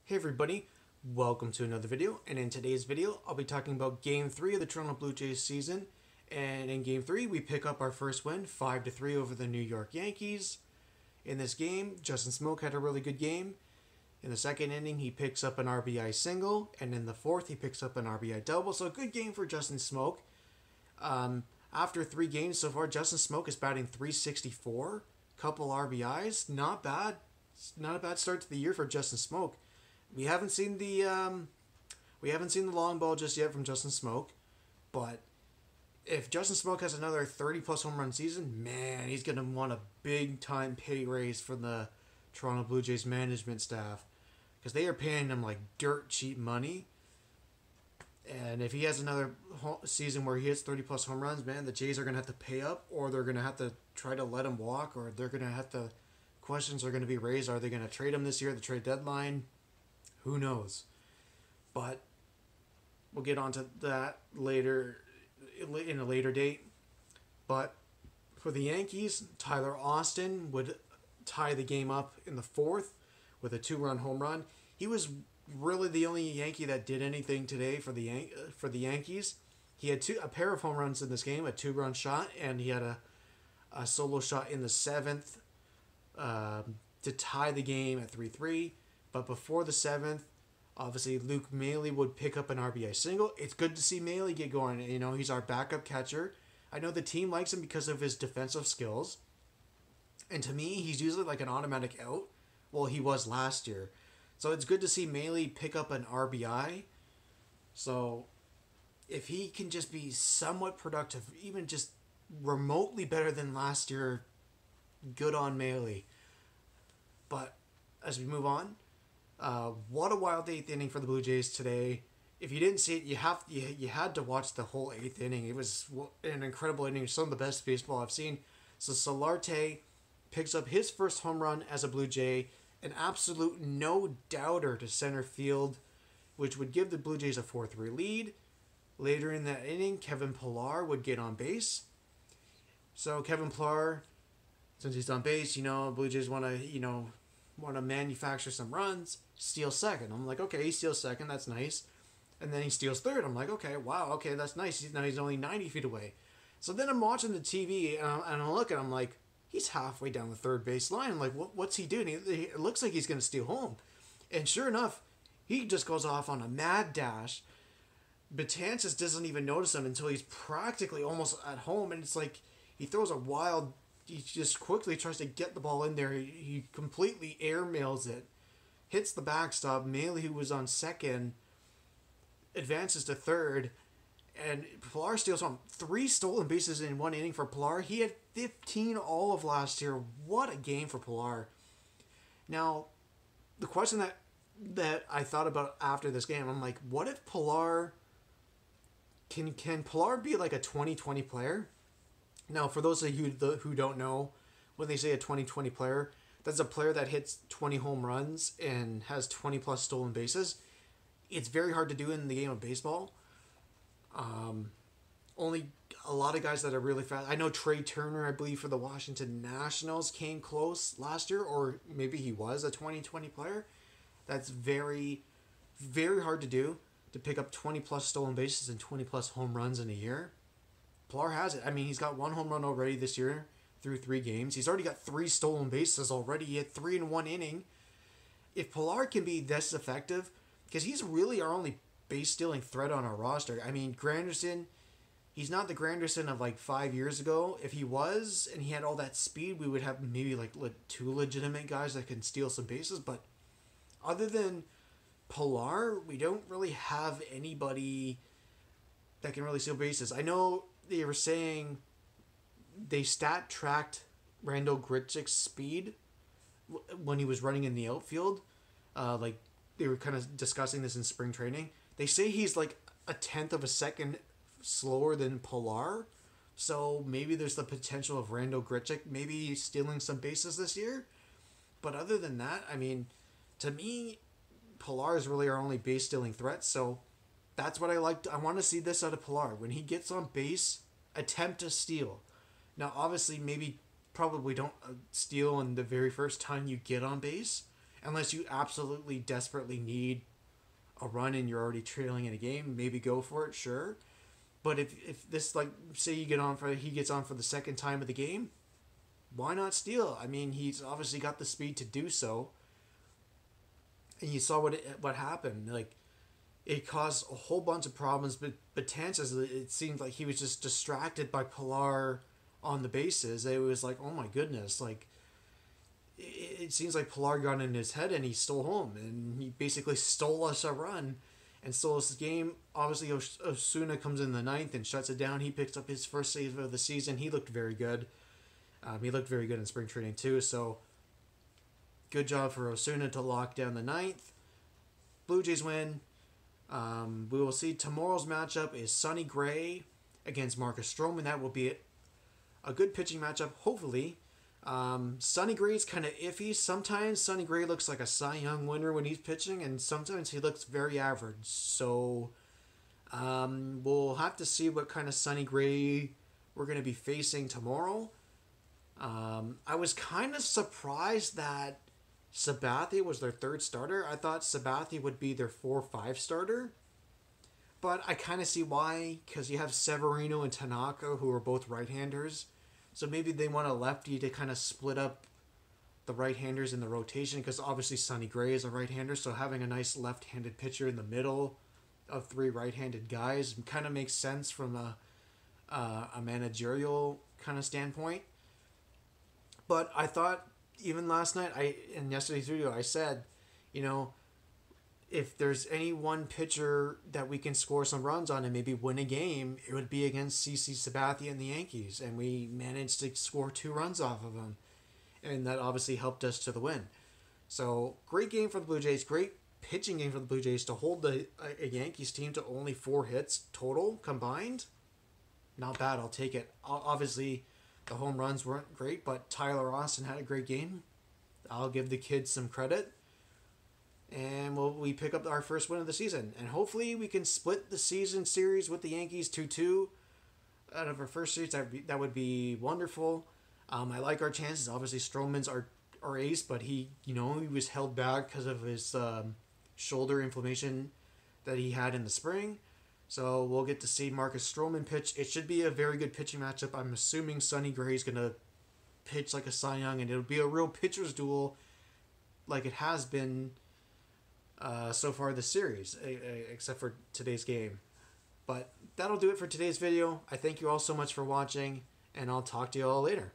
Hey everybody, welcome to another video, and in today's video I'll be talking about Game 3 of the Toronto Blue Jays season. And in Game 3 we pick up our first win, 5-3 over the New York Yankees. In this game, Justin Smoak had a really good game. In the second inning he picks up an RBI single, and in the fourth he picks up an RBI double, so a good game for Justin Smoak. After 3 games so far, Justin Smoak is batting .364, couple RBIs, not bad. Not a bad start to the year for Justin Smoak. We haven't seen the long ball just yet from Justin Smoak, but if Justin Smoak has another 30+ home run season, man, he's gonna want a big time pay raise from the Toronto Blue Jays management staff, because they are paying him like dirt cheap money. And if he has another season where he hits 30+ home runs, man, the Jays are gonna have to pay up, or they're gonna have to try to let him walk, or they're gonna have to. Questions are going to be raised. Are they going to trade him this year at the trade deadline? Who knows? But we'll get onto that later, in a later date. But for the Yankees, Tyler Austin would tie the game up in the fourth with a 2-run home run. He was really the only Yankee that did anything today for the Yankees. He had a pair of home runs in this game, a 2-run shot, and he had a solo shot in the seventh to tie the game at 3-3. But before the 7th, obviously Luke Maile would pick up an RBI single. It's good to see Maile get going. You know, he's our backup catcher. I know the team likes him because of his defensive skills. And to me, he's usually like an automatic out. Well, he was last year. So it's good to see Maile pick up an RBI. So if he can just be somewhat productive, even just remotely better than last year, good on Maile. But as we move on, what a wild 8th inning for the Blue Jays today. If you didn't see it, you had to watch the whole 8th inning. It was an incredible inning, some of the best baseball I've seen. So Solarte picks up his first home run as a Blue Jay, an absolute no-doubter to center field, which would give the Blue Jays a 4-3 lead. Later in that inning, Kevin Pillar would get on base. So Kevin Pillar, since he's on base, Blue Jays want to manufacture some runs, steal second. I'm like, okay, he steals second, that's nice. And then he steals third. I'm like, okay, wow, okay, that's nice. Now he's only 90 feet away. So then I'm watching the TV, and I'm looking, I'm like, he's halfway down the third base line. I'm like, what's he doing? It looks like he's going to steal home. And sure enough, he just goes off on a mad dash. Betances doesn't even notice him until he's practically almost at home, and it's like he throws a wild... He just quickly tries to get the ball in there. He completely airmails it. Hits the backstop. Maile, who was on second, advances to third. And Pillar steals home. 3 stolen bases in 1 inning for Pillar. He had 15 all of last year. What a game for Pillar. Now, the question that I thought about after this game, I'm like, what if Pillar... Can Pillar be like a 2020 player? Now, for those of you who don't know, when they say a 2020 player, that's a player that hits 20 home runs and has 20+ stolen bases. It's very hard to do in the game of baseball. Only a lot of guys that are really fast. I know Trey Turner, I believe, for the Washington Nationals came close last year, or maybe he was a 2020 player. That's very, very hard to do, to pick up 20+ stolen bases and 20+ home runs in a year. Pillar has it. I mean, he's got 1 home run already this year through 3 games. He's already got 3 stolen bases already. He had 3 in 1 inning. If Pillar can be this effective, because he's really our only base-stealing threat on our roster. I mean, Granderson, he's not the Granderson of like 5 years ago. If he was, and he had all that speed, we would have maybe like 2 legitimate guys that can steal some bases. But other than Pillar, we don't really have anybody that can really steal bases. I know they were saying they stat-tracked Randall Grichuk's speed when he was running in the outfield. Like, they were kind of discussing this in spring training. They say he's like a 1/10 of a second slower than Pillar. So maybe there's the potential of Randall Grichuk maybe stealing some bases this year. But other than that, I mean, to me, Pillar is really our only base-stealing threat. So that's what I liked. I want to see this out of Pillar. When he gets on base, attempt to steal. Now, obviously, probably don't steal on the very first time you get on base. unless you absolutely desperately need a run and you're already trailing in a game, maybe go for it, sure. But if this, like, say he gets on for the second time of the game, why not steal? I mean, he's obviously got the speed to do so, and you saw what happened. Like, it caused a whole bunch of problems, but Tances, it seemed like he was just distracted by Pilar on the bases. It was like, oh my goodness, like it seems like Pilar got in his head and he stole home, and he basically stole us a run and stole us the game. Obviously, Osuna comes in the ninth and shuts it down. He picks up his first save of the season. He looked very good. He looked very good in spring training too. So good job for Osuna to lock down the ninth. Blue Jays win. We will see tomorrow's matchup is Sonny Gray against Marcus Stroman. That will be a good pitching matchup, hopefully. Sonny Gray's kind of iffy. Sometimes Sonny Gray looks like a Cy Young winner when he's pitching, and sometimes he looks very average. So we'll have to see what kind of Sonny Gray we're going to be facing tomorrow. I was kind of surprised that Sabathia was their third starter. I thought Sabathia would be their 4-5 starter. But I kind of see why, because you have Severino and Tanaka, who are both right-handers. So maybe they want a lefty to kind of split up the right-handers in the rotation, because obviously Sonny Gray is a right-hander, so having a nice left-handed pitcher in the middle of three right-handed guys kind of makes sense from a managerial kind of standpoint. But I thought, even last night, in yesterday's video, I said, you know, if there's any one pitcher that we can score some runs on and maybe win a game, it would be against CC Sabathia and the Yankees. And we managed to score 2 runs off of him. And that obviously helped us to the win. So, great game for the Blue Jays. Great pitching game for the Blue Jays to hold a Yankees team to only 4 hits total combined. Not bad, I'll take it. Obviously, the home runs weren't great, but Tyler Austin had a great game. I'll give the kids some credit. And we pick up our first win of the season. And hopefully we can split the season series with the Yankees 2-2 out of our first series. That would be wonderful. I like our chances. Obviously, Stroman's our ace, but he was held back because of his shoulder inflammation that he had in the spring. So we'll get to see Marcus Stroman pitch. It should be a very good pitching matchup. I'm assuming Sonny Gray's going to pitch like a Cy Young, and it'll be a real pitcher's duel like it has been so far this series, except for today's game. But that'll do it for today's video. I thank you all so much for watching, and I'll talk to you all later.